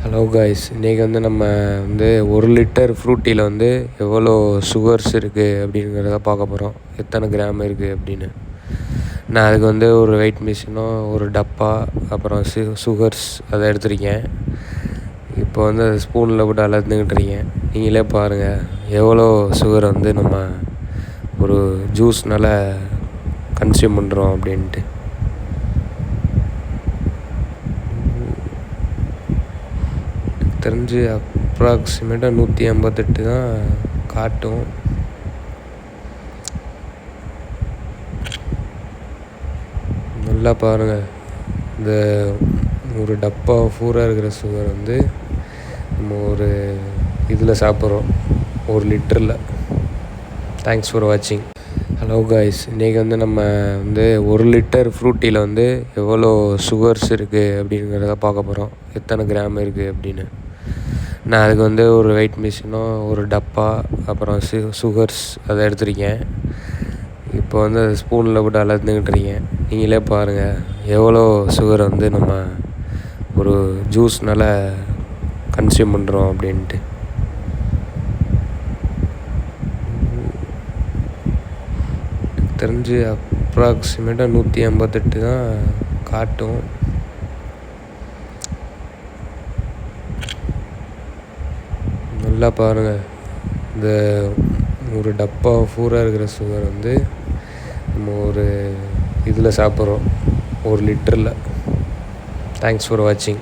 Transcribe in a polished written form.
Hello guys, இன்றைக்கி நம்ம ஒரு லிட்டர் ஃப்ரூட்டியில் எவ்வளோ சுகர்ஸ் இருக்குது அப்படிங்கிறத பார்க்க போகிறோம். எத்தனை கிராம் இருக்குது அப்படின்னு. நான் அதுக்கு ஒரு வெயிட் மிஷினும் ஒரு டப்பா அப்புறம் சுகர்ஸ் அதை எடுத்திருக்கேன். இப்போ அது ஸ்பூனில் போட்டு அளந்துக்கிட்டு இருக்கேன். நீங்களே பாருங்கள் எவ்வளோ சுகர் நம்ம ஒரு ஜூஸ்னால் கன்சியூம் பண்ணுறோம் அப்படின்ட்டு. தெரிஞ்சு அப்ராக்சிமேட்டாக 158 தான் காட்டும். நல்லா பாருங்கள், இந்த ஒரு டப்பா பூரா இருக்கிற சுகர் நம்ம ஒரு இதில் சாப்பிட்றோம், ஒரு லிட்டரில். தேங்க்ஸ் ஃபார் வாட்சிங். ஹலோ காய்ஸ், இன்றைக்கி நம்ம ஒரு லிட்டர் ஃப்ரூட்டியில் எவ்வளோ சுகர்ஸ் இருக்குது அப்படிங்கிறத பார்க்க போகிறோம். எத்தனை கிராம் இருக்குது அப்படின்னு. நான் அதுக்கு ஒரு வெயிட் மிஷினும் ஒரு டப்பா அப்புறம் சுகர்ஸ் அதை எடுத்திருக்கேன். இப்போ அது ஸ்பூனில் போட்டு அளந்துக்கிட்டு இருக்கேன். நீங்களே பாருங்கள் எவ்வளோ சுகர் நம்ம ஒரு ஜூஸ்னால் கன்சியூம் பண்ணுறோம் அப்படின்ட்டு. தெரிஞ்சு அப்ராக்சிமேட்டாக 158 தான் காட்டும். நல்லா பாருங்கள், இந்த ஒரு டப்பா பூரா இருக்கிற சுகர் நம்ம ஒரு இதில் சாப்பிட்றோம், ஒரு லிட்டரில். தேங்க்ஸ் ஃபார் வாட்சிங்.